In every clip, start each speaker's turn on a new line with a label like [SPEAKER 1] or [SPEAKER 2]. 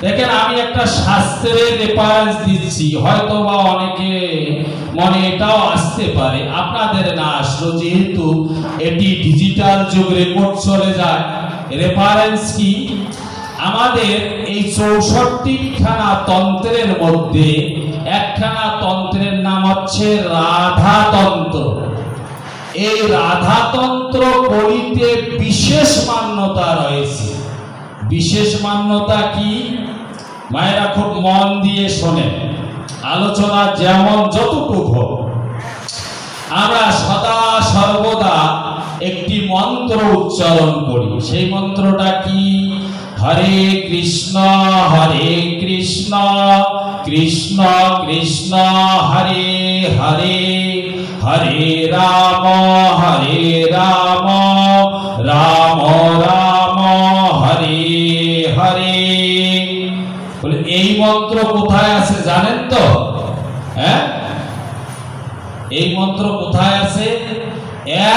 [SPEAKER 1] দেখেন আমি একটা শাস্ত্রের রেফারেন্স দিচ্ছি, হয়তো বা অনেকে মনে এটাও আসতে পারে, আপনাদের না আসলো, যেহেতু এটি ডিজিটাল যুগ রেকর্ড চলে যায়। রেফারেন্স কি? আমাদের এই 64খানা তন্ত্রের মধ্যে একখানা তন্ত্রের নাম হচ্ছে রাধাতন্ত্র। এই রাধাতন্ত্র কলিতে বিশেষ মান্যতা রয়েছে। বিশেষ মান্যতা কি? মায়েরা খুব মন দিয়ে শোনেন, আলোচনা যেমন যতটুকু হোক, আমরা সদা সর্বদা একটি মন্ত্র উচ্চারণ করি। সেই মন্ত্রটা কি? হরে কৃষ্ণ কৃষ্ণ কৃষ্ণ হরে হরে, হরে রাম রাম রাম হরে হরে। বলে এই মন্ত্র কোথায় আছে জানেন তো? হ্যাঁ, এই মন্ত্র কোথায় আছে?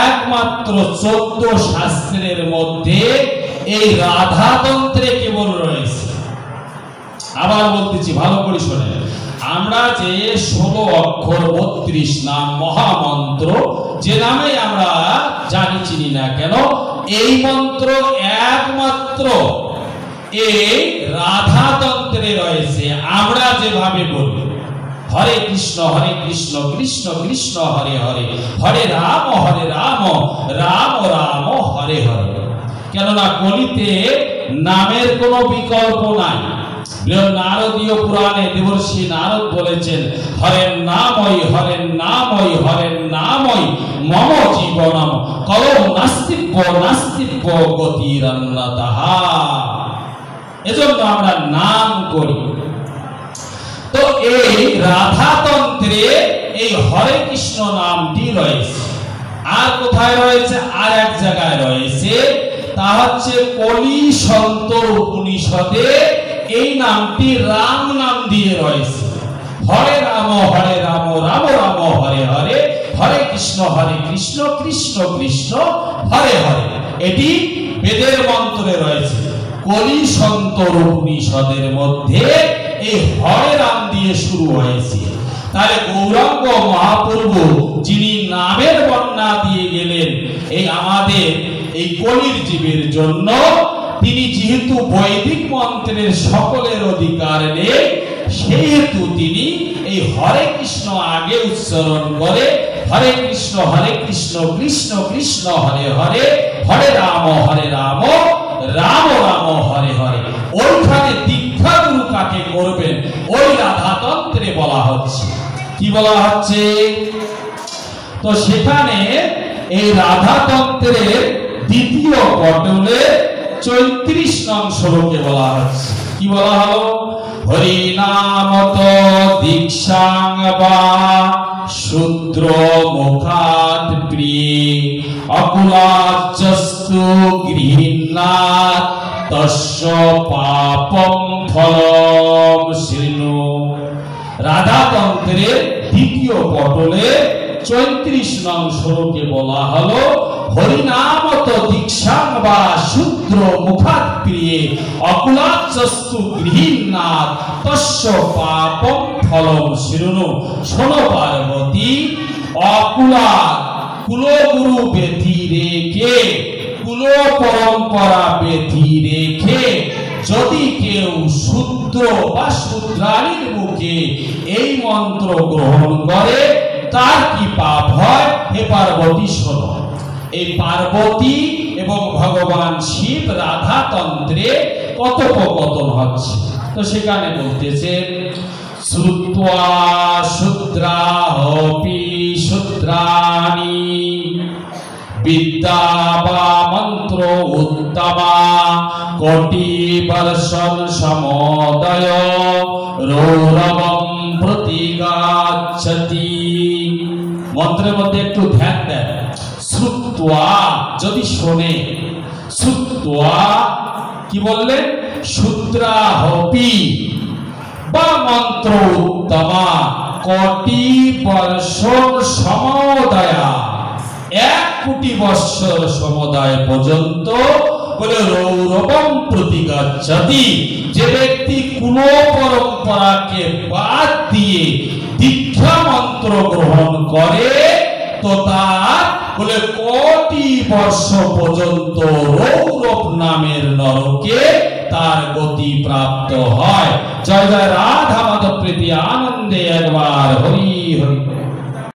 [SPEAKER 1] একমাত্র 14 শাস্ত্রের মধ্যে এই রাধাতন্ত্রে কেবল রয়েছে। আবার বলতেছি, ভালো করে শোনেন। আমরা যে 16 অক্ষর 32 নাম মহামন্ত্র, যে নামে আমরা জানি চিনি না কেন, এই মন্ত্র একমাত্র এই রাধাতন্ত্রে রয়েছে। আমরা যেভাবে বলি হরে কৃষ্ণ কৃষ্ণ কৃষ্ণ হরে হরে, হরে রাম রাম রাম হরে হরে। কেননা কলিতে নামের কোনো বিকল্প নাই। নারদীয় পুরাণে দেবর্ষি নারদ বলেছেন, হরের নামই মম জীবনম কলম নাস্তিব্য গতিরন্নতঃ। এজন্য আমরা নাম করি। তো এই রাধাতন্ত্রে এই হরে কৃষ্ণ নামটি রয়েছে। আর কোথায় রয়েছে? আর এক জায়গায় রয়েছে, তা হচ্ছে কলি সন্তর উপনিষদে এই নামটি রাম নাম দিয়ে রয়েছে। হরে রাম রাম রাম হরে হরে, হরে কৃষ্ণ কৃষ্ণ কৃষ্ণ হরে হরে। এটি বেদের মন্ত্রে রয়েছে। কলি সন্তর উপনিষদের মধ্যে এই হরে রাম দিয়ে শুরু হয়েছে। তাহলে গৌরাঙ্গ মহাপ্রভু যিনি নামের বর্ণনা দিয়ে গেলেন এই আমাদের এই কলির জীবের জন্য, তিনি যেহেতু বৈদিক মন্ত্রের সকলের অধিকার নেই, সেহেতু তিনি এই হরে কৃষ্ণ আগে উচ্চারণ করে হরে কৃষ্ণ কৃষ্ণ কৃষ্ণ হরে হরে, হরে রাম রাম রাম হরে হরে। ওইখানে দীক্ষা গুরু কাকে করবেন ওই রাধাতন্ত্রে বলা হচ্ছে। কি বলা হচ্ছে? তো সেখানে এই রাধাতন্ত্রের দ্বিতীয় পটলে 34 নং শ্লোকে বলা হচ্ছে। কি বলা হলো? হরি নামত দীক্ষাং বা শূদ্র মুখাৎ প্রিয়ে অকুলাচ্চস্তু গৃহীন্নাৎ তস্য পাপম ফলম শৃণু। রাধাতন্ত্রের দ্বিতীয় পটলে 34 নং শ্লোকে বলা হলো, হরিনামত দীক্ষাং বা শূদ্র মুখাৎ প্রিয়ে অকুলাচ্চস্তু গৃহীন্নাৎ তস্য পাপম ফলম শৃণু। শোনো পার্বতী, অকুলা কুলগুরু বেধি রেখে, কুল পরম্পরা বেধি রেখে যদি কেউ শূদ্র বা শূদ্রাণীর মুখে এই মন্ত্র গ্রহণ করে তার কি পাপ হয়? হে পার্বতী শোনো। এই পার্বতী এবং ভগবান শিব রাধাতন্ত্রে কথোপকথন হচ্ছে। তো সেখানে বলতেছে, শ্রুত্বা শূদ্রাহপি শূদ্রাণি বিদ্যা বা মন্ত্র উত্তমা কোটি বর্ষণ সমোদয় রৌরবম প্রতিগাচ্ছতি। মন্ত্রের মধ্যে একটু ধ্যান দেন। শ্রুত্বা যদি শোনে, শ্রুত্বা কি বললেন? শূদ্রাহপি বা মন্ত্র উত্তমা কোটি বর্ষণ সমোদয়া, 1 কোটি বৎসর সমুদায় পর্যন্ত বলে রৌরবম প্রতিগচ্ছতি। যে ব্যক্তি কুল পরম্পরাকে বাদ দিয়ে দীক্ষা মন্ত্র গ্রহণ করে তো তার বলে কোটি বর্ষ পর্যন্ত রৌরব নামের নরকে তার গতি প্রাপ্ত হয়। জয় জয় রাধা মাধব প্রীতি আনন্দে একবার হরি হরি।